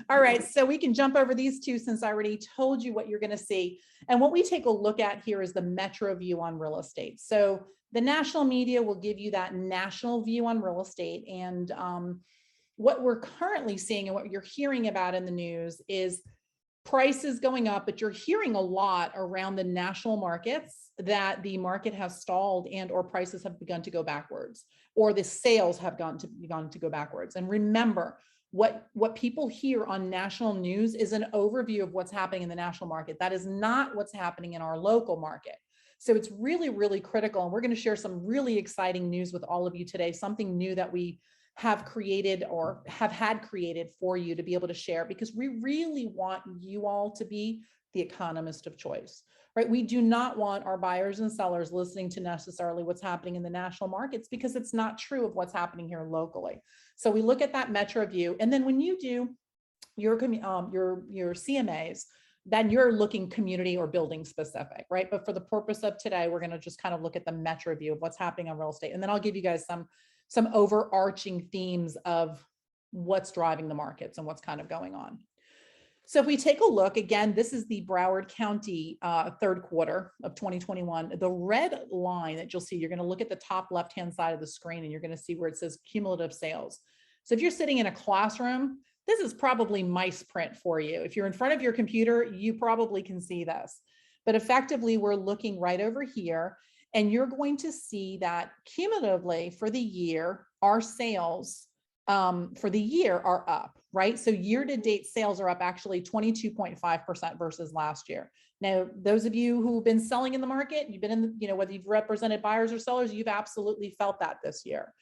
All right, so we can jump over these two since I already told you what you're going to see. And what we take a look at here is the metro view on real estate. So the national media will give you that national view on real estate. And what we're currently seeing and what you're hearing about in the news is prices going up, but you're hearing a lot around the national markets that the market has stalled and or prices have begun to go backwards, or the sales have begun to go backwards. And remember, what people hear on national news is an overview of what's happening in the national market. That is not what's happening in our local market. So it's really, really critical. And we're going to share some really exciting news with all of you today, something new that we have created or have had created for you to be able to share, because we really want you all to be the economist of choice, right? We do not want our buyers and sellers listening to necessarily what's happening in the national markets, because it's not true of what's happening here locally. So we look at that metro view. And then when you do your CMAs, then you're looking community or building specific, right? But for the purpose of today, we're going to just kind of look at the metro view of what's happening on real estate. And then I'll give you guys some overarching themes of what's driving the markets and what's kind of going on. So if we take a look, again, this is the Broward County third quarter of 2021. The red line that you'll see, you're going to look at the top left-hand side of the screen and you're going to see where it says cumulative sales. So if you're sitting in a classroom, this is probably mice print for you. If you're in front of your computer, you probably can see this. But effectively, we're looking right over here, and you're going to see that cumulatively for the year, our sales for the year are up, right? So year-to-date sales are up actually 22.5% versus last year. Now, those of you who've been selling in the market, you've been in, whether you've represented buyers or sellers, you've absolutely felt that this year.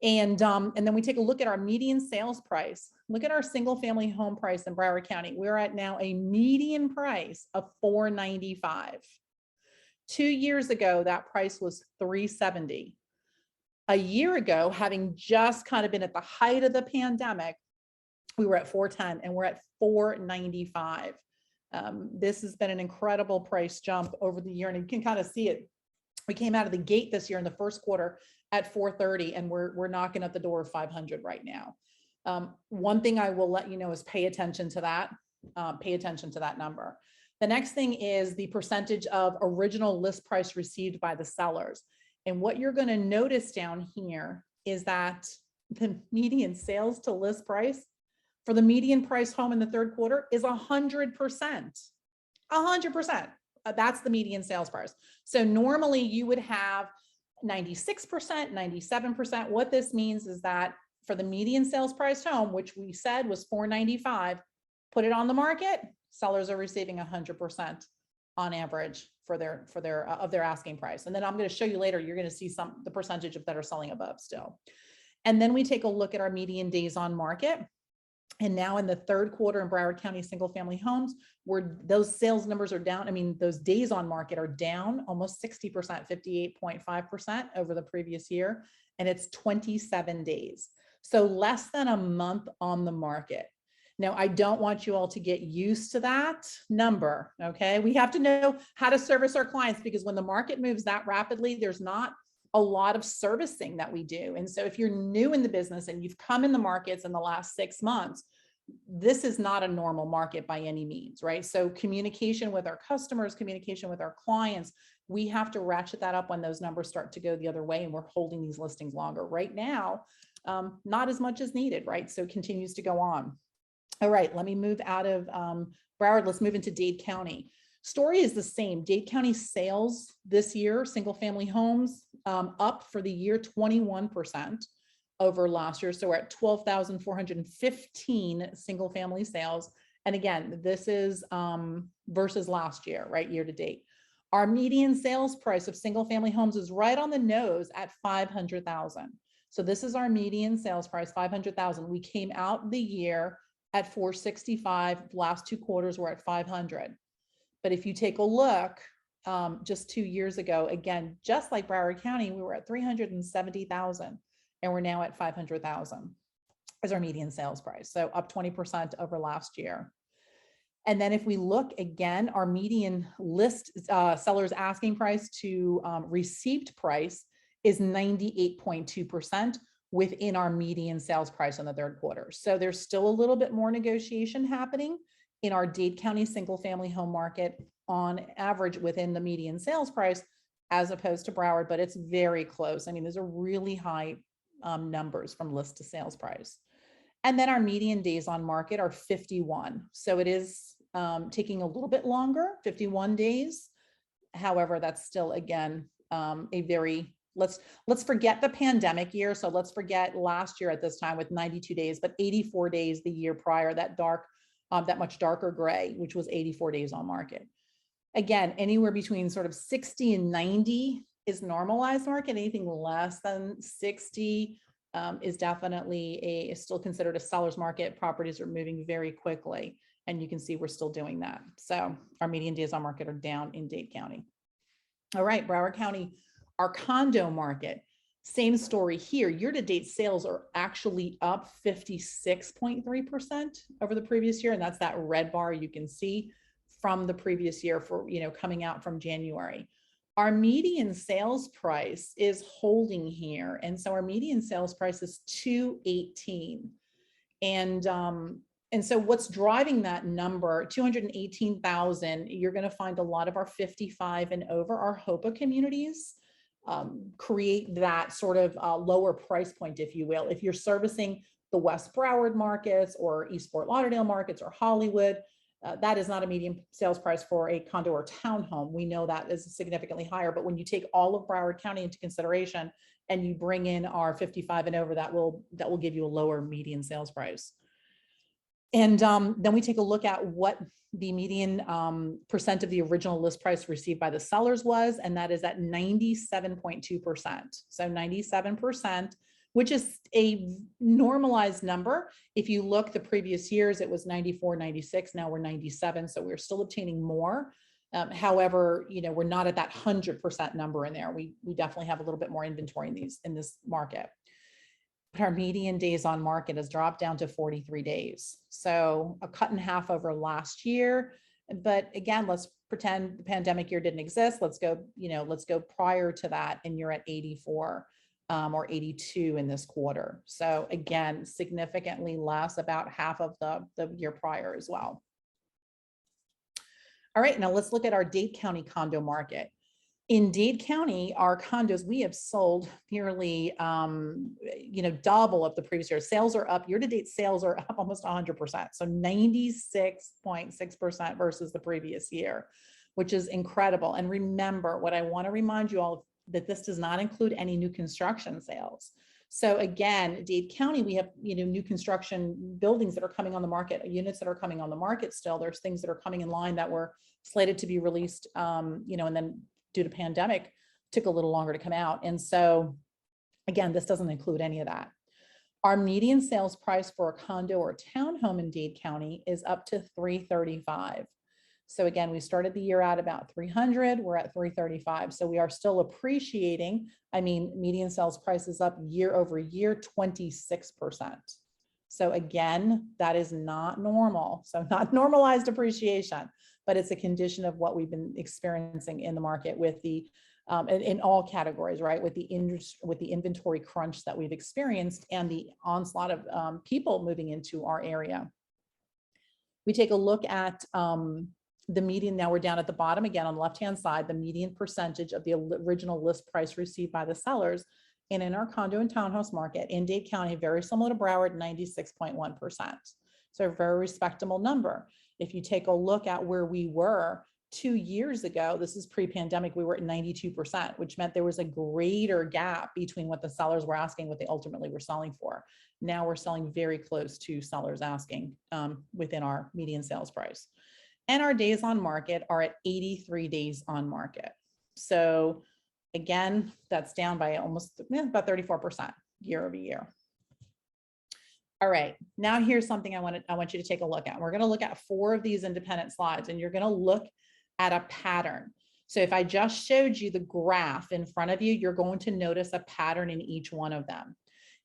And then we take a look at our median sales price. Look at our single family home price in Broward County. We're at now a median price of $495. 2 years ago, that price was $370. A year ago, having just kind of been at the height of the pandemic, we were at $410 and we're at $495. This has been an incredible price jump over the year, and you can kind of see it. We came out of the gate this year in the first quarter at $430, and we're knocking at the door of $500 right now. One thing I will let you know is pay attention to that. Pay attention to that number. The next thing is the percentage of original list price received by the sellers. And what you're going to notice down here is that the median sales to list price for the median price home in the third quarter is 100%. 100%. That's the median sales price. So normally you would have 96%, 97%. What this means is that for the median sales price home, which we said was $495, put it on the market, sellers are receiving 100% on average for their asking price. And then I'm going to show you later, you're going to see the percentage that are selling above still. And then we take a look at our median days on market. And now in the third quarter in Broward County single family homes, where those sales numbers are down, I mean, those days on market are down almost 60%, 58.5% over the previous year. And it's 27 days. So less than a month on the market. Now, I don't want you all to get used to that number, okay? We have to know how to service our clients, because when the market moves that rapidly, there's not a lot of servicing that we do. And so if you're new in the business and you've come in the markets in the last 6 months, this is not a normal market by any means, right? So communication with our customers, communication with our clients, we have to ratchet that up when those numbers start to go the other way and we're holding these listings longer. Right now, not as much as needed, right? So it continues to go on. All right, let me move out of Broward. Let's move into Dade County. Story is the same. Dade County sales this year, single family homes, up for the year 21% over last year. So we're at 12,415 single family sales. And again, this is versus last year, right? Year to date. Our median sales price of single family homes is right on the nose at $500,000. So this is our median sales price, $500,000. We came out the year at $465. Last 2 quarters were at $500. But if you take a look, just 2 years ago, again, just like Broward County, we were at $370,000 and we're now at $500,000 as our median sales price. So up 20% over last year. And then if we look again, our median list sellers asking price to received price is 98.2%. within our median sales price in the third quarter. So there's still a little bit more negotiation happening in our Dade County single family home market on average within the median sales price as opposed to Broward, but it's very close. I mean, those are really high numbers from list to sales price. And then our median days on market are 51. So it is taking a little bit longer, 51 days. However, that's still, again, a very, let's forget the pandemic year. So let's forget last year at this time with 92 days, but 84 days the year prior, that much darker gray, which was 84 days on market. Again, anywhere between sort of 60 and 90 is normalized market. Anything less than 60 is definitely still considered a seller's market. Properties are moving very quickly, and you can see we're still doing that. So our median days on market are down in Dade County. All right, Broward County, our condo market, same story here. Year-to-date sales are actually up 56.3% over the previous year, and that's that red bar you can see from the previous year for, coming out from January. Our median sales price is holding here. And so our median sales price is $218. And so what's driving that number, 218,000, you're going to find a lot of our 55 and over, our HOPA communities create that sort of lower price point, if you will. If you're servicing the West Broward markets or East Fort Lauderdale markets or Hollywood, that is not a median sales price for a condo or townhome. We know that is significantly higher, but when you take all of Broward County into consideration and you bring in our 55 and over, that will give you a lower median sales price. And then we take a look at what the median percent of the original list price received by the sellers was, and that is at 97.2%. So 97%, which is a normalized number. If you look the previous years, it was 94, 96, now we're 97. So we're still obtaining more. However, we're not at that 100% number in there. We definitely have a little bit more inventory in this market. But our median days on market has dropped down to 43 days. So a cut in half over last year. But again, let's pretend the pandemic year didn't exist. Let's go prior to that, and you're at 84. Or 82 in this quarter. So again, significantly less, about half of the year prior as well. All right, now let's look at our Dade County condo market. In Dade County, our condos, we have sold nearly, double of the previous year. Sales are up, year-to-date sales are up almost 100%. So 96.6% versus the previous year, which is incredible. And remember, what I want to remind you all of, that this does not include any new construction sales. So again, Dade County, we have, new construction buildings that are coming on the market, units that are coming on the market still. There's things that are coming in line that were slated to be released, and then due to pandemic, took a little longer to come out. And so again, this doesn't include any of that. Our median sales price for a condo or townhome in Dade County is up to $335. So again, we started the year at about 300, we're at 335. So we are still appreciating. I mean, median sales price is up year over year, 26%. So again, that is not normal. So not normalized appreciation, but it's a condition of what we've been experiencing in the market with the, in all categories, right? With the inventory crunch that we've experienced and the onslaught of people moving into our area. We take a look at the median. Now we're down at the bottom again on the left-hand side, the median percentage of the original list price received by the sellers. And in our condo and townhouse market in Dade County, very similar to Broward, 96.1%. So a very respectable number. If you take a look at where we were 2 years ago, this is pre-pandemic, we were at 92%, which meant there was a greater gap between what the sellers were asking, what they ultimately were selling for. Now we're selling very close to sellers asking within our median sales price. And our days on market are at 83 days on market. So again, that's down by almost about 34% year over year. All right, now here's something I want you to take a look at. We're going to look at 4 of these independent slides, and you're going to look at a pattern. So if I just showed you the graph in front of you, you're going to notice a pattern in each one of them.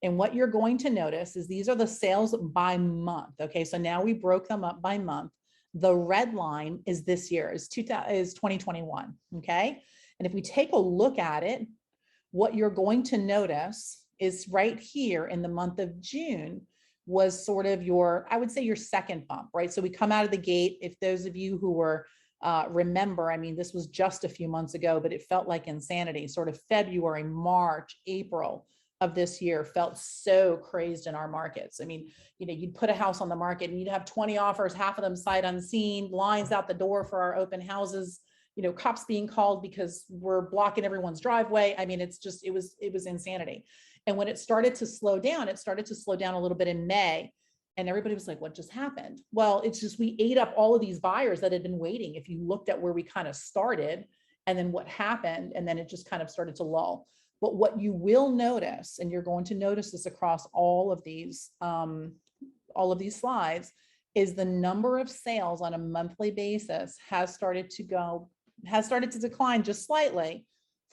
And what you're going to notice is these are the sales by month. Okay, so now we broke them up by month. The red line is this year, is 2021, okay? And if we take a look at it, what you're going to notice is right here in the month of June was sort of your, I would say your second bump, right? So we come out of the gate. If those of you who were remember, I mean, this was just a few months ago, but it felt like insanity. Sort of February, March, April of this year felt so crazed in our markets. I mean, you'd put a house on the market and you'd have 20 offers, half of them sight unseen, lines out the door for our open houses, cops being called because we're blocking everyone's driveway. I mean, it's just, it was insanity. And when it started to slow down, a little bit in May. And everybody was like, what just happened? Well, it's just, we ate up all of these buyers that had been waiting. If you looked at where we kind of started and then what happened, and then it just kind of started to lull. But what you will notice, and you're going to notice this across all of these slides, is the number of sales on a monthly basis has started to decline just slightly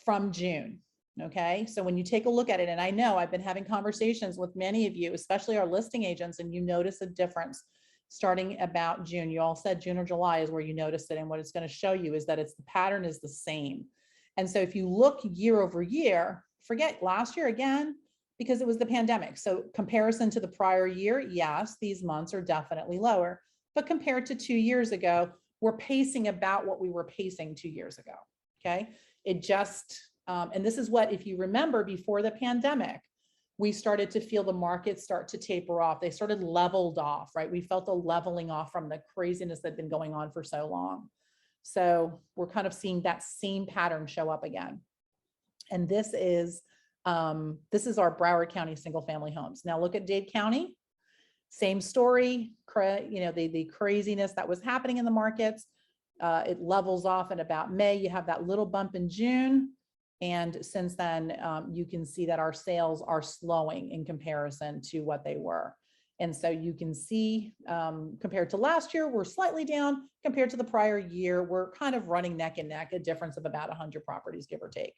from June. Okay, so when you take a look at it, and I know I've been having conversations with many of you, especially our listing agents, and you notice a difference starting about June. You all said June or July is where you noticed it. And what it's going to show you is that the pattern is the same. And so if you look year over year, forget last year again, because it was the pandemic. So comparison to the prior year, yes, these months are definitely lower, but compared to 2 years ago, we're pacing about what we were pacing 2 years ago. Okay, it just, and this is what, if you remember, before the pandemic, we started to feel the market start to taper off. They started leveled off, right? We felt a leveling off from the craziness that had been going on for so long. So we're kind of seeing that same pattern show up again. And this is our Broward County single family homes. Now look at Dade County, same story, the craziness that was happening in the markets. It levels off in about May. You have that little bump in June. And since then, you can see that our sales are slowing in comparison to what they were. And so you can see, compared to last year, we're slightly down. Compared to the prior year, we're kind of running neck and neck, a difference of about 100 properties, give or take.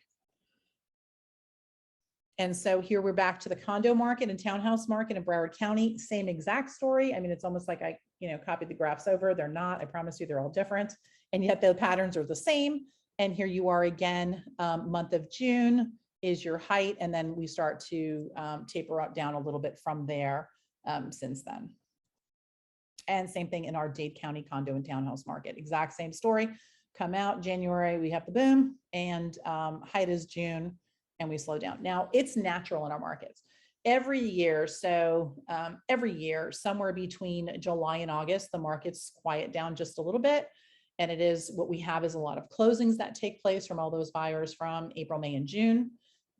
And so here we're back to the condo market and townhouse market in Broward County, same exact story. I mean, it's almost like I, copied the graphs over. They're not, I promise you, they're all different. And yet the patterns are the same. And here you are again, month of June is your height. And then we start to taper up down a little bit from there since then. And same thing in our Dade County condo and townhouse market, exact same story. Come out January, we have the boom, and height is June, and we slow down. Now it's natural in our markets. Every year, somewhere between July and August, the markets quiet down just a little bit. And it is, what we have is a lot of closings that take place from all those buyers from April, May, and June.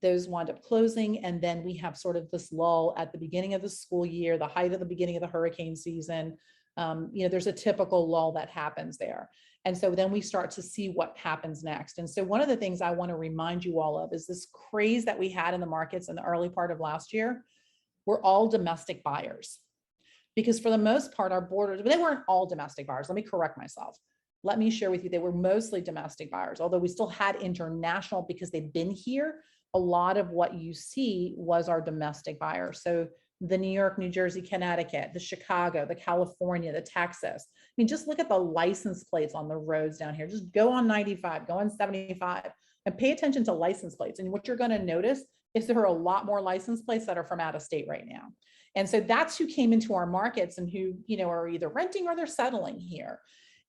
Those wind up closing. And then we have sort of this lull at the beginning of the school year, the height of the beginning of the hurricane season. There's a typical lull that happens there. And so then we start to see what happens next. And so one of the things I want to remind you all of is this craze that we had in the markets in the early part of last year. We're all domestic buyers, because for the most part, our borders, but they weren't all domestic buyers. Let me correct myself. Let me share with you, they were mostly domestic buyers, although we still had international because they've been here. A lot of what you see was our domestic buyers. So the New York, New Jersey, Connecticut, the Chicago, the California, the Texas. I mean, just look at the license plates on the roads down here. Just go on 95, go on 75, and pay attention to license plates. And what you're going to notice is there are a lot more license plates that are from out of state right now. And so that's who came into our markets and who, are either renting or they're settling here.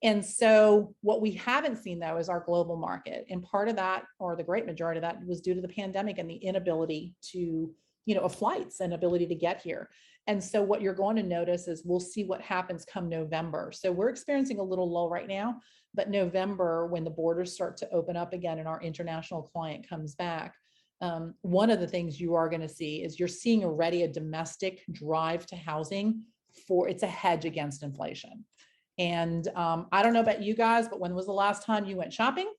And so what we haven't seen, though, is our global market. And part of that, or the great majority of that, was due to the pandemic and the inability to, of flights and ability to get here. And so what you're going to notice is we'll see what happens come November. So we're experiencing a little lull right now, but November, when the borders start to open up again and our international client comes back, one of the things you are going to see is you're seeing already a domestic drive to housing it's a hedge against inflation. And I don't know about you guys, but when was the last time you went shopping?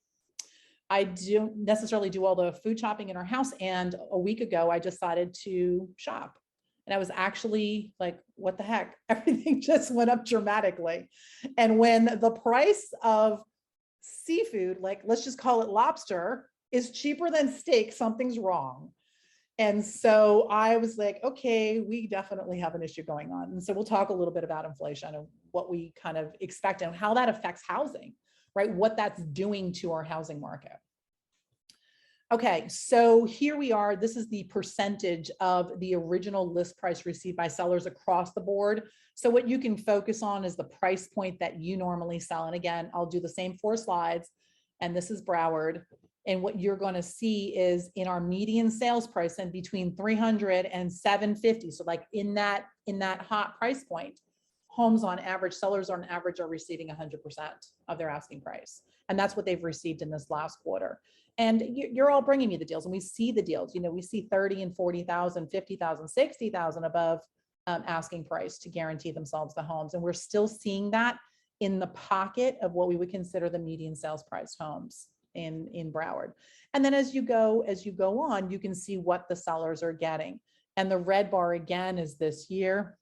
I don't necessarily do all the food shopping in our house. And a week ago, I decided to shop. And I was actually like, what the heck? Everything just went up dramatically. And when the price of seafood, like let's just call it lobster, is cheaper than steak, something's wrong. And so I was like, okay, we definitely have an issue going on. And so we'll talk a little bit about inflation and what we kind of expect and how that affects housing, right? What that's doing to our housing market. Okay, so here we are. This is the percentage of the original list price received by sellers across the board. So what you can focus on is the price point that you normally sell. And again, I'll do the same 4 slides. And this is Broward. And what you're going to see is in our median sales price and between 300 and 750. So like in that hot price point, homes on average, sellers on average are receiving 100% of their asking price. And that's what they've received in this last quarter. And you're all bringing me the deals, and we see the deals. You know, we see 30 and 40,000, 50,000, 60,000 above asking price to guarantee themselves the homes. And we're still seeing that in the pocket of what we would consider the median sales price homes in Broward. And then as you go on, you can see what the sellers are getting. And the red bar again is this year.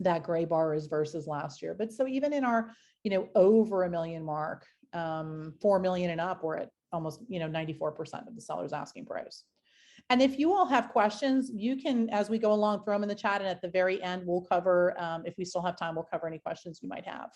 That gray bar is versus last year. But so even in our, you know, over $1 million mark, 4 million and up, we're at almost, you know, 94% of the seller's asking price. And if you all have questions, you can, as we go along, throw them in the chat. And at the very end, we'll cover, if we still have time, we'll cover any questions you might have.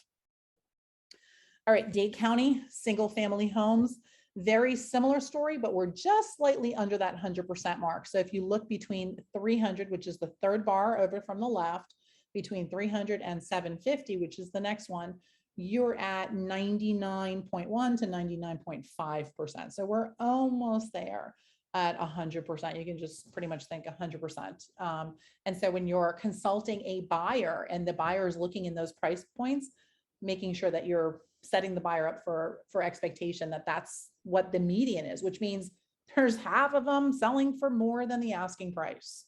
All right, Dade County, single family homes, very similar story, but we're just slightly under that 100% mark. So if you look between 300, which is the third bar over from the left, between 300 and 750, which is the next one, you're at 99.1 to 99.5%. So we're almost there at 100%. You can just pretty much think 100%. And so when you're consulting a buyer and the buyer is looking in those price points, making sure that you're setting the buyer up for expectation that that's what the median is, which means there's half of them selling for more than the asking price.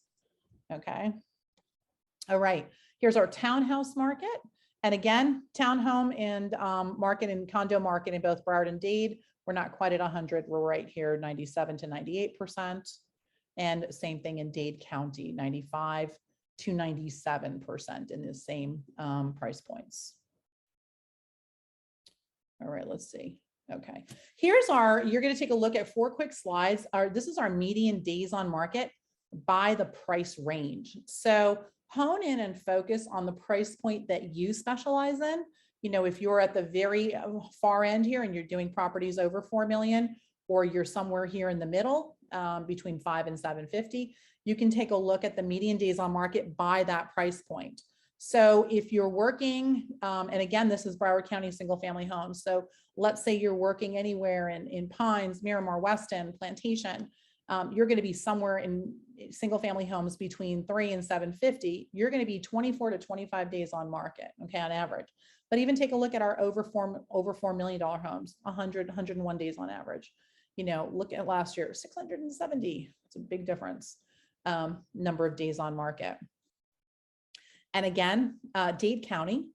Okay. All right. Here's our townhouse market. And again, townhome and market and condo market in both Broward and Dade, we're not quite at 100. We're right here, 97 to 98%. And same thing in Dade County, 95 to 97% in the same price points. All right, let's see. Okay, here's you're going to take a look at 4 quick slides. This is our median days on market by the price range. So hone in and focus on the price point that you specialize in. You know, if you're at the very far end here and you're doing properties over 4 million, or you're somewhere here in the middle between 5 and 750, you can take a look at the median days on market by that price point. So if you're working, and again, this is Broward County single family homes. So let's say you're working anywhere in Pines, Miramar, Weston, Plantation, you're going to be somewhere in single family homes between 3 and 750. You're going to be 24 to 25 days on market, okay, on average. But even take a look at our over $4 million homes, 101 days on average. You know, look at last year, 670. It's a big difference, number of days on market. And again, Dade County,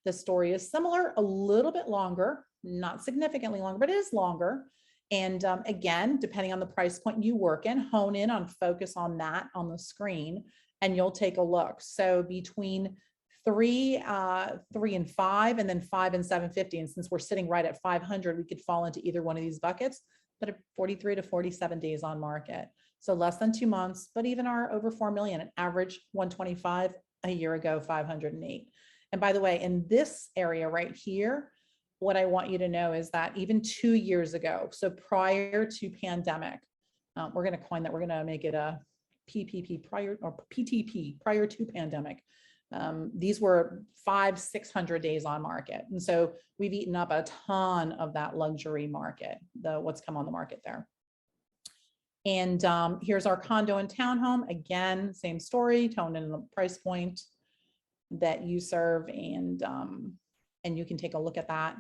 the story is similar, a little bit longer, not significantly longer, but it is longer. And again, depending on the price point you work in, hone in on focus on that on the screen, and you'll take a look. So between 3 and 5, and then 5 and 750. And since we're sitting right at 500, we could fall into either one of these buckets, but at 43 to 47 days on market. So less than 2 months, but even our over 4 million, an average 125, a year ago, 508. And by the way, in this area right here, what I want you to know is that even 2 years ago, so prior to pandemic, we're going to coin that, we're going to make it a PPP prior, or PTP prior to pandemic. These were 500-600 days on market. And so we've eaten up a ton of that luxury market, what's come on the market there. And here's our condo and townhome. Again, same story, toned in the price point that you serve, and you can take a look at that.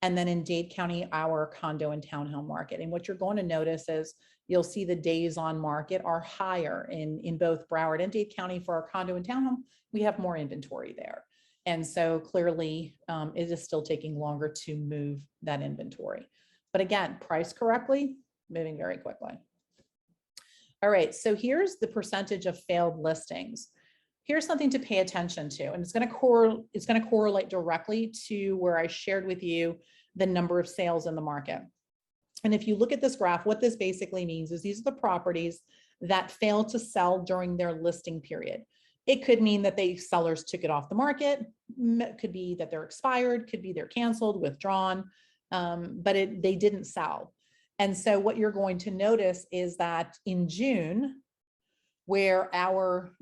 And then in Dade County, our condo and townhome market. And what you're going to notice is you'll see the days on market are higher in both Broward and Dade County. For our condo and townhome, we have more inventory there. And so clearly it is still taking longer to move that inventory. But again, priced correctly, moving very quickly. All right, so here's the percentage of failed listings. Here's something to pay attention to, and it's going to correlate directly to where I shared with you the number of sales in the market. And if you look at this graph, what this basically means is these are the properties that failed to sell during their listing period. It could mean that sellers took it off the market. It could be that they're expired, could be they're canceled, withdrawn, but they didn't sell. And so what you're going to notice is that in June, where our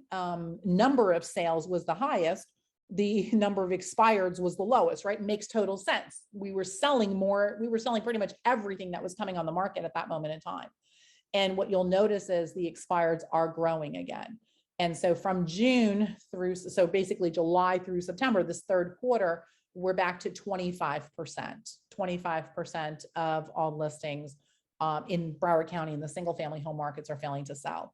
number of sales was the highest, the number of expireds was the lowest, right? Makes total sense. We were selling more, we were selling pretty much everything that was coming on the market at that moment in time. And what you'll notice is the expireds are growing again. And so from June through, so basically July through September, this third quarter, we're back to 25%. 25% of all listings in Broward County in the single family home markets are failing to sell.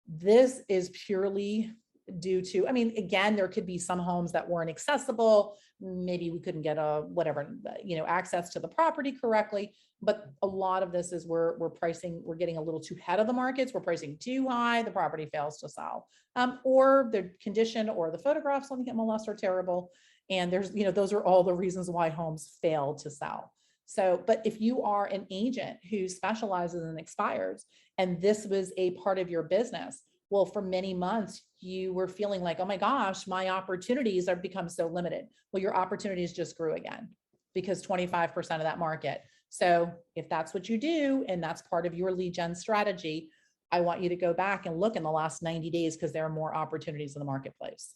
This is purely due to, I mean, again, there could be some homes that weren't accessible. Maybe we couldn't get access to the property correctly. But a lot of this is we're pricing, we're getting a little too ahead of the markets. We're pricing too high. The property fails to sell, or the condition or the photographs on the MLS are terrible. And there's, those are all the reasons why homes fail to sell. So, but if you are an agent who specializes in expireds and this was a part of your business, well, for many months, you were feeling like, oh my gosh, my opportunities have become so limited. Well, your opportunities just grew again because 25% of that market. So if that's what you do, and that's part of your lead gen strategy, I want you to go back and look in the last 90 days because there are more opportunities in the marketplace.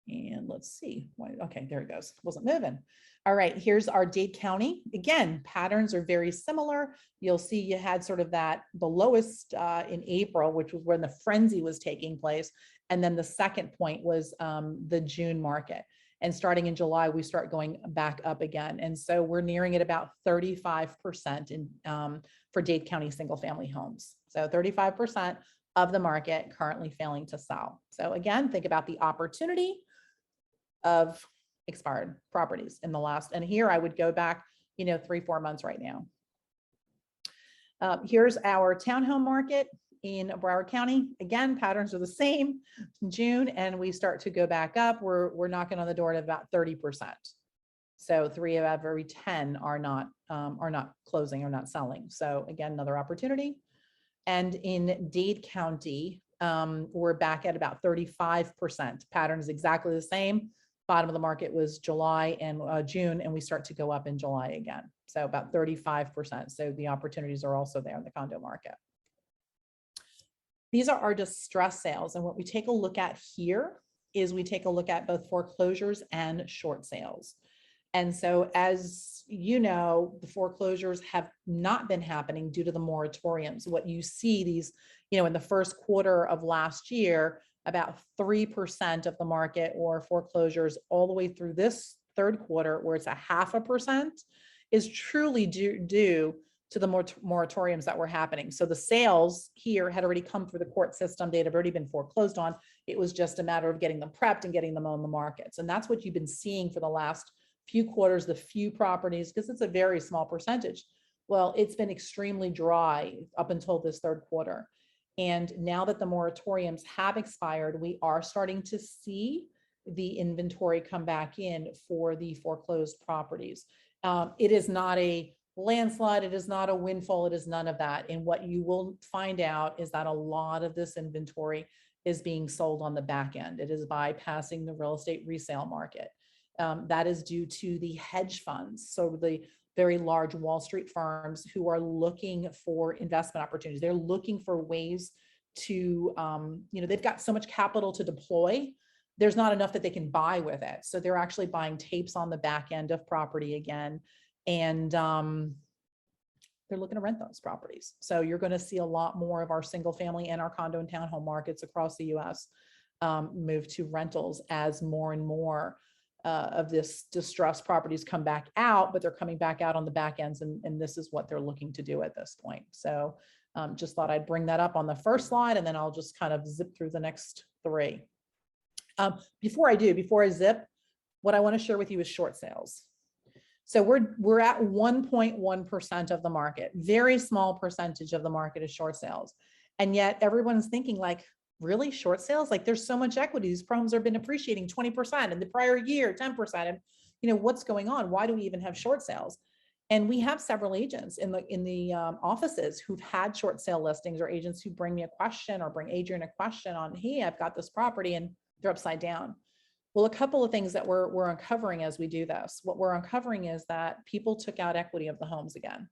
And let's see. Okay, there it goes. Wasn't moving. All right, here's our Dade County. Again, patterns are very similar. You'll see you had sort of the lowest in April, which was when the frenzy was taking place. And then the second point was the June market. And starting in July, we start going back up again. And so we're nearing at about 35% for Dade County single family homes. So 35% of the market currently failing to sell. So again, think about the opportunity of expired properties in the last, and here I would go back, 3-4 months right now. Here's our townhome market in Broward County. Again, patterns are the same in June, and we start to go back up. We're knocking on the door at about 30%. So 3 out of every 10 are not closing or not selling. So again, another opportunity. And in Dade County, we're back at about 35%. Pattern is exactly the same. Bottom of the market was July and June, and we start to go up in July again. So about 35%. So the opportunities are also there in the condo market. These are our distress sales. And what we take a look at here is we take a look at both foreclosures and short sales. And so, as you know, the foreclosures have not been happening due to the moratoriums. What you see these, in the first quarter of last year, about 3% of the market or foreclosures all the way through this third quarter, where it's 0.5%, is truly due to the moratoriums that were happening. So the sales here had already come through the court system. They had already been foreclosed on. It was just a matter of getting them prepped and getting them on the markets. And that's what you've been seeing for the last few quarters, the few properties, because it's a very small percentage. Well, it's been extremely dry up until this third quarter. And now that the moratoriums have expired, we are starting to see the inventory come back in for the foreclosed properties. It is not a landslide. It is not a windfall. It is none of that. And what you will find out is that a lot of this inventory is being sold on the back end. It is bypassing the real estate resale market. That is due to the hedge funds. So the very large Wall Street firms who are looking for investment opportunities. They're looking for ways to, they've got so much capital to deploy. There's not enough that they can buy with it. So they're actually buying tapes on the back end of property again. And they're looking to rent those properties. So you're going to see a lot more of our single family and our condo and townhome markets across the US move to rentals as more and more of this distressed properties come back out, but they're coming back out on the back ends, and this is what they're looking to do at this point. So just thought I'd bring that up on the first slide, and then I'll just kind of zip through the next 3. Before I zip, what I want to share with you is short sales. So we're at 1.1% of the market. Very small percentage of the market is short sales. And yet everyone's thinking like, really, short sales? Like, there's so much equity. These homes have been appreciating 20% in the prior year, 10%. And what's going on? Why do we even have short sales? And we have several agents in the offices who've had short sale listings, or agents who bring me a question or bring Adrian a question on, hey, I've got this property and they're upside down. Well, a couple of things that we're uncovering as we do this. What we're uncovering is that people took out equity of the homes again.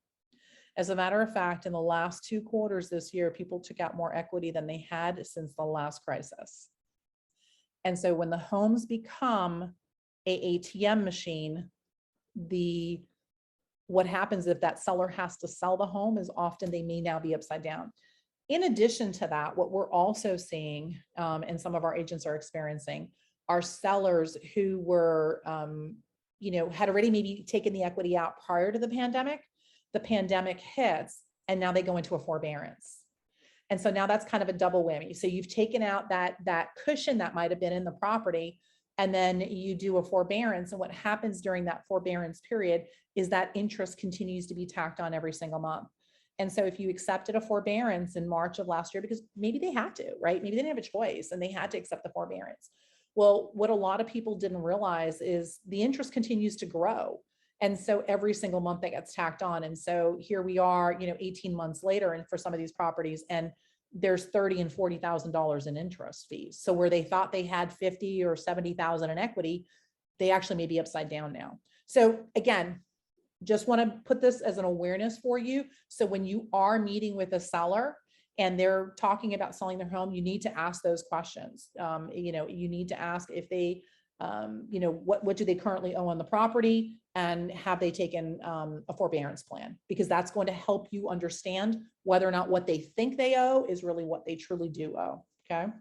As a matter of fact, in the last 2 quarters this year, people took out more equity than they had since the last crisis. And so when the homes become a ATM machine, what happens if that seller has to sell the home is often they may now be upside down. In addition to that, what we're also seeing, and some of our agents are experiencing, are sellers who were, had already maybe taken the equity out prior to the pandemic. The pandemic hits, and now they go into a forbearance. And so now that's kind of a double whammy. So you've taken out that cushion that might have been in the property, and then you do a forbearance. And what happens during that forbearance period is that interest continues to be tacked on every single month. And so if you accepted a forbearance in March of last year, because maybe they had to, right? Maybe they didn't have a choice and they had to accept the forbearance. Well, what a lot of people didn't realize is the interest continues to grow. And so every single month that gets tacked on. And so here we are, 18 months later, and for some of these properties, and there's $30,000 and $40,000 in interest fees. So where they thought they had 50 or 70,000 in equity, they actually may be upside down now. So again, just want to put this as an awareness for you. So when you are meeting with a seller and they're talking about selling their home, you need to ask those questions. You need to ask if they, what do they currently owe on the property, and have they taken a forbearance plan? Because that's going to help you understand whether or not what they think they owe is really what they truly do owe. Okay.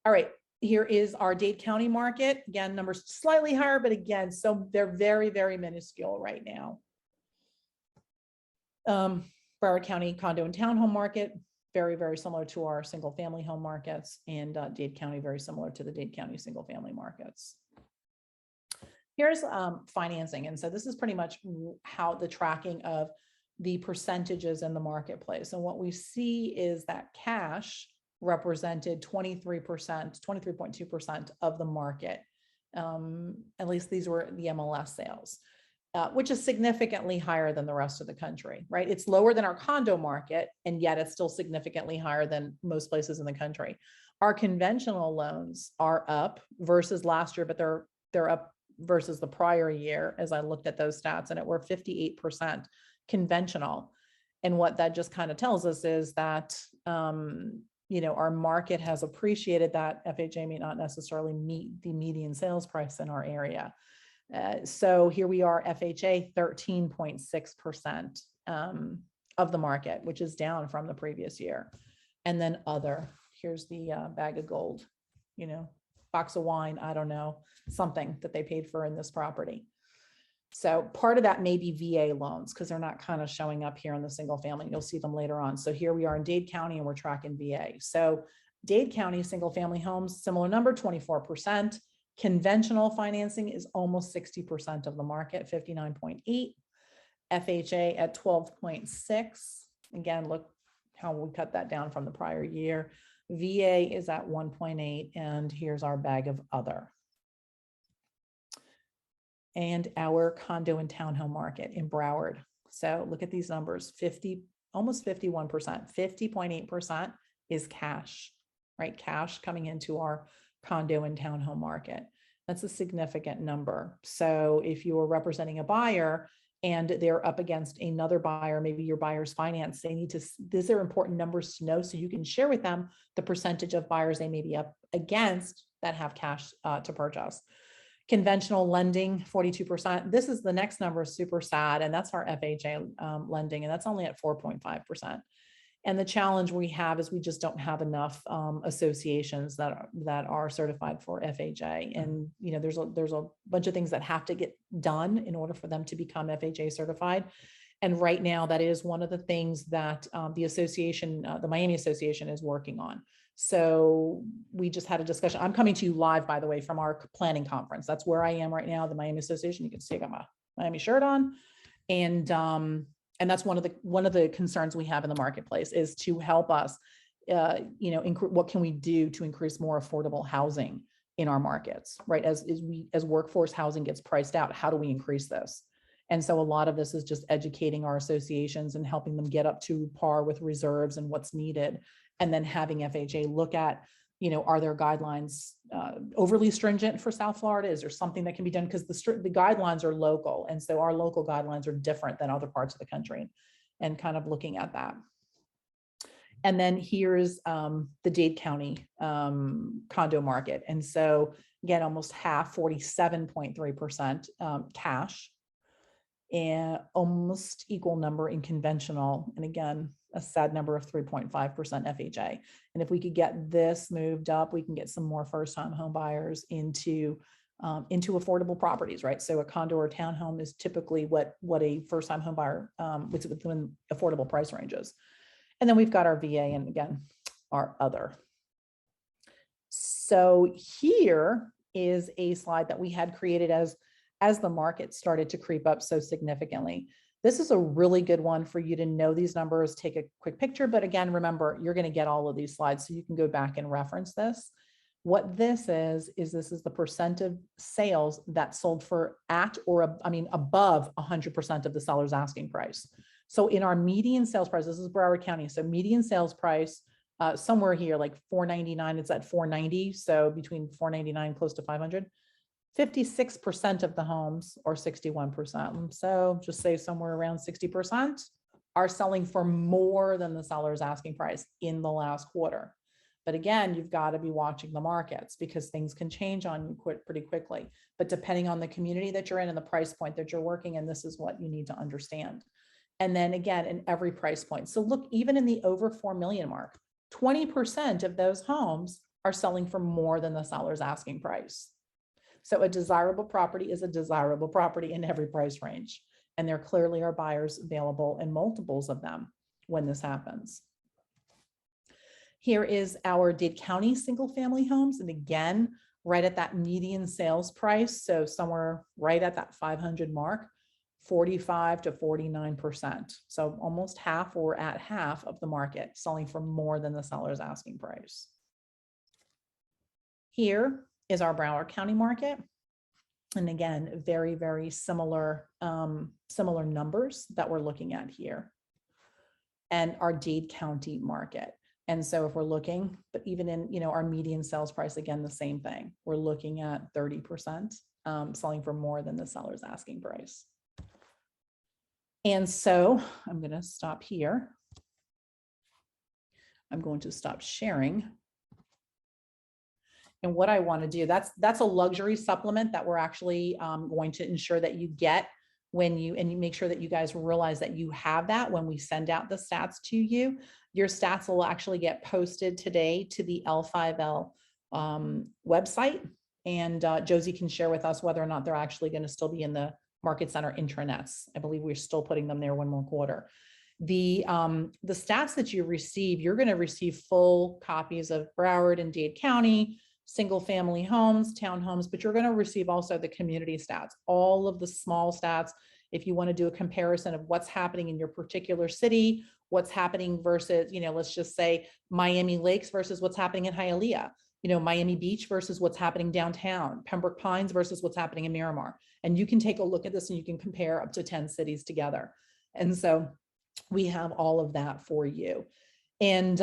All right. Here is our Dade County market. Again, numbers slightly higher, but again, so they're very, very minuscule right now. Broward County condo and townhome market, very, very similar to our single family home markets, and Dade County, very similar to the Dade County single family markets. Here's financing. And so this is pretty much how the tracking of the percentages in the marketplace. And what we see is that cash represented 23%, 23.2% of the market. At least these were the MLS sales, which is significantly higher than the rest of the country, right? It's lower than our condo market, and yet it's still significantly higher than most places in the country. Our conventional loans are up versus last year, but they're up versus the prior year, as I looked at those stats, and it were 58% conventional. And what that just kind of tells us is that, our market has appreciated that FHA may not necessarily meet the median sales price in our area. So here we are, FHA 13.6% of the market, which is down from the previous year. And then other, here's the bag of gold, box of wine, I don't know, something that they paid for in this property. So part of that may be VA loans, because they're not kind of showing up here in the single family. You'll see them later on. So here we are in Dade County, and we're tracking VA. So Dade County single family homes, similar number, 24%. Conventional financing is almost 60% of the market, 59.8. FHA at 12.6. Again, look how we cut that down from the prior year. VA is at 1.8, and here's our bag of other. And our condo and townhome market in Broward. So look at these numbers, almost 51%, 50.8% is cash, right? Cash coming into our condo and townhome market. That's a significant number. So if you are representing a buyer and they're up against another buyer, maybe your buyer's finance, these are important numbers to know, so you can share with them the percentage of buyers they may be up against that have cash to purchase. Conventional lending, 42%. This is the next number, super sad, and that's our FHA lending, and that's only at 4.5%. And the challenge we have is we just don't have enough associations that are certified for FHA. And there's a bunch of things that have to get done in order for them to become FHA certified. And right now, that is one of the things that the association, the Miami Association, is working on. So we just had a discussion. I'm coming to you live, by the way, from our planning conference. That's where I am right now, the Miami Association. You can see I got my Miami shirt on. And that's one of the concerns we have in the marketplace, is to help us, what can we do to increase more affordable housing in our markets, right? As workforce housing gets priced out, how do we increase this? And so a lot of this is just educating our associations and helping them get up to par with reserves and what's needed. And then having FHA look at, are there guidelines overly stringent for South Florida? Is there something that can be done? Because the guidelines are local. And so our local guidelines are different than other parts of the country, and kind of looking at that. And then here's the Dade County condo market. And so again, almost half, 47.3% cash, and almost equal number in conventional. And again, a sad number of 3.5% FHA. And if we could get this moved up, we can get some more first-time home buyers into affordable properties, right? So a condo or townhome is typically what a first-time home buyer within affordable price ranges. And then we've got our VA, and again, our other. So here is a slide that we had created as the market started to creep up so significantly. This is a really good one for you to know these numbers, take a quick picture. But again, remember, you're going to get all of these slides, so you can go back and reference this. What this is this is the percent of sales that sold for at or above 100% of the seller's asking price. So in our median sales price, this is Broward County. So median sales price somewhere here, like $499, it's at $490. So between $499 close to $500. 56% of the homes, or 61%. So just say somewhere around 60% are selling for more than the seller's asking price in the last quarter. But again, you've got to be watching the markets, because things can change on you pretty quickly. But depending on the community that you're in and the price point that you're working in, this is what you need to understand. And then again, in every price point. So look, even in the over 4 million mark, 20% of those homes are selling for more than the seller's asking price. So a desirable property is a desirable property in every price range. And there clearly are buyers available in multiples of them when this happens. Here is our Dade County single family homes. And again, right at that median sales price. So somewhere right at that 500 mark, 45 to 49%. So almost half, or at half of the market, selling for more than the seller's asking price. Here is our Broward County market. And again, very, very similar, similar numbers that we're looking at here. And our Dade County market. And so if we're looking, but even in, our median sales price, again, the same thing, we're looking at 30% selling for more than the seller's asking price. And so I'm going to stop here. I'm going to stop sharing. And what I want to do, that's a luxury supplement that we're actually going to ensure that you get and you make sure that you guys realize that you have that when we send out the stats to you. Your stats will actually get posted today to the L5L website. And Josie can share with us whether or not they're actually going to still be in the Market Center intranets. I believe we're still putting them there one more quarter. The stats that you receive, you're going to receive full copies of Broward and Dade County, single family homes, townhomes, but you're going to receive also the community stats, all of the small stats. If you want to do a comparison of what's happening in your particular city, what's happening versus, let's just say Miami Lakes versus what's happening in Hialeah, Miami Beach versus what's happening downtown, Pembroke Pines versus what's happening in Miramar. And you can take a look at this and you can compare up to 10 cities together. And so we have all of that for you. And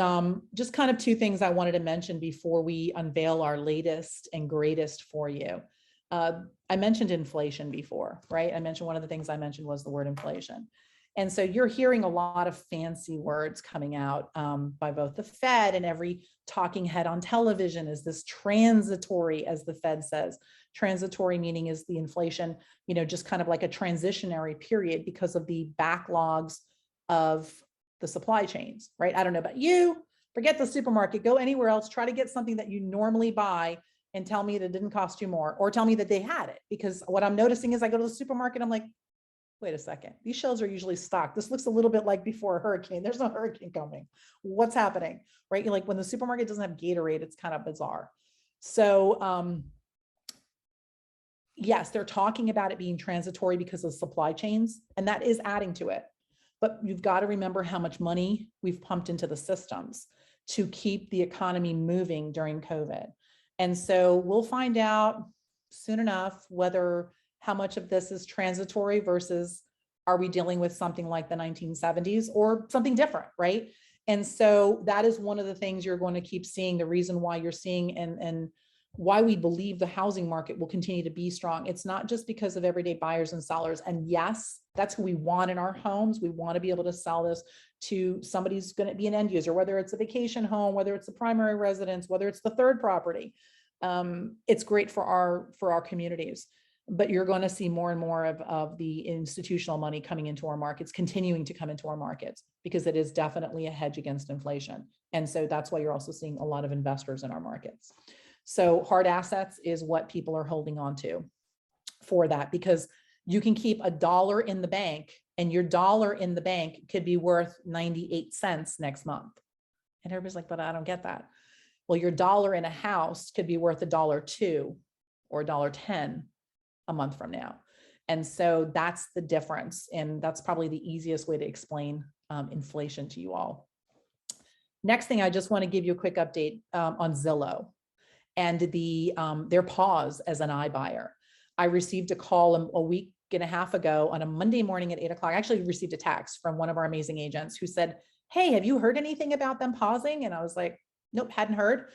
just kind of two things I wanted to mention before we unveil our latest and greatest for you. I mentioned inflation before, right? I mentioned one of the things I mentioned was the word inflation. And so you're hearing a lot of fancy words coming out by both the Fed and every talking head on television. Is this transitory, as the Fed says? Transitory meaning is the inflation, just kind of like a transitionary period because of the backlogs of the supply chains, right? I don't know about you, forget the supermarket, go anywhere else, try to get something that you normally buy and tell me that it didn't cost you more, or tell me that they had it. Because what I'm noticing is I go to the supermarket, I'm like, wait a second, these shelves are usually stocked. This looks a little bit like before a hurricane. There's no hurricane coming. What's happening, right? You're like, when the supermarket doesn't have Gatorade, it's kind of bizarre. So yes, they're talking about it being transitory because of supply chains, and that is adding to it. But you've got to remember how much money we've pumped into the systems to keep the economy moving during COVID. And so we'll find out soon enough how much of this is transitory versus are we dealing with something like the 1970s or something different, right? And so that is one of the things you're going to keep seeing, the reason why you're seeing and why we believe the housing market will continue to be strong. It's not just because of everyday buyers and sellers. And yes, that's who we want in our homes. We want to be able to sell this to somebody who's going to be an end user, whether it's a vacation home, whether it's a primary residence, whether it's the third property. It's great for our communities. But you're going to see more and more of the institutional money coming into our markets, continuing to come into our markets, because it is definitely a hedge against inflation. And so that's why you're also seeing a lot of investors in our markets. So hard assets is what people are holding on to for that, because you can keep $1 in the bank, and your $1 in the bank could be worth 98 cents next month. And everybody's like, but I don't get that. Well, your $1 in a house could be worth $1.02 or $1.10 a month from now. And so that's the difference. And that's probably the easiest way to explain inflation to you all. Next thing, I just want to give you a quick update on Zillow and their pause as an iBuyer. I received a call a week and a half ago on a Monday morning at 8 o'clock. I actually received a text from one of our amazing agents who said, hey, have you heard anything about them pausing? And I was like, nope, hadn't heard.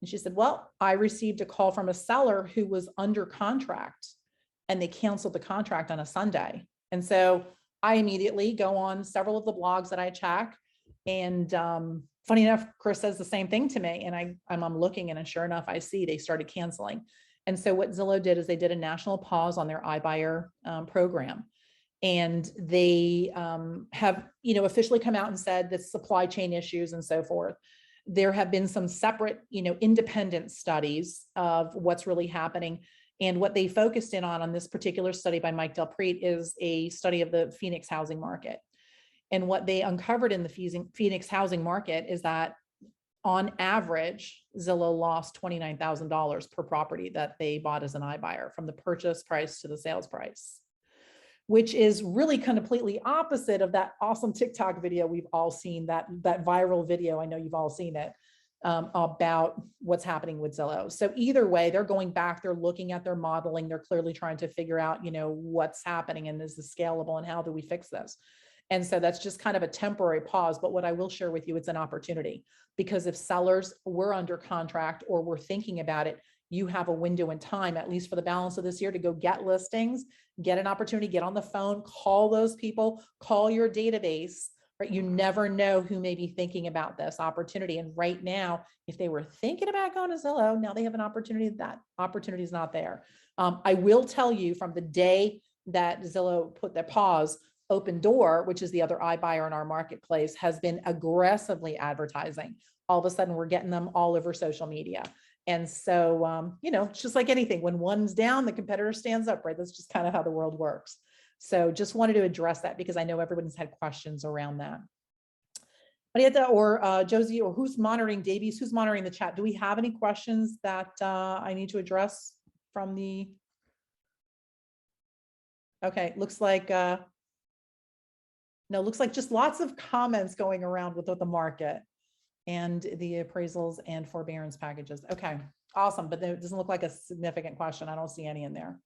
And she said, well, I received a call from a seller who was under contract, and they canceled the contract on a Sunday. And so I immediately go on several of the blogs that I check. And funny enough, Chris says the same thing to me. And I'm looking, and sure enough, I see they started canceling. And so what Zillow did is they did a national pause on their iBuyer program. And they have, officially come out and said that supply chain issues and so forth. There have been some separate, independent studies of what's really happening. And what they focused in on this particular study by Mike Del Prete is a study of the Phoenix housing market. And what they uncovered in the Phoenix housing market is that on average, Zillow lost $29,000 per property that they bought as an iBuyer, from the purchase price to the sales price, which is really completely opposite of that awesome TikTok video we've all seen, that viral video. I know you've all seen it. About what's happening with Zillow. So either way, they're going back, they're looking at their modeling, they're clearly trying to figure out, what's happening and is this scalable and how do we fix this? And so that's just kind of a temporary pause. But what I will share with you, it's an opportunity, because if sellers were under contract or were thinking about it, you have a window in time, at least for the balance of this year, to go get listings, get an opportunity, get on the phone, call those people, call your database. Right? You never know who may be thinking about this opportunity. And right now, if they were thinking about going to Zillow, now they have an opportunity. That opportunity is not there. I will tell you, from the day that Zillow put their pause, Open Door, which is the other iBuyer in our marketplace, has been aggressively advertising. All of a sudden, we're getting them all over social media. And so, it's just like anything. When one's down, the competitor stands up, right? That's just kind of how the world works. So just wanted to address that, because I know everyone's had questions around that. Marietta or Josie, or who's monitoring, Davies, who's monitoring the chat? Do we have any questions that I need to address from the? Okay, looks like, no, looks like just lots of comments going around with the market and the appraisals and forbearance packages. Okay, awesome. But there doesn't look like a significant question. I don't see any in there.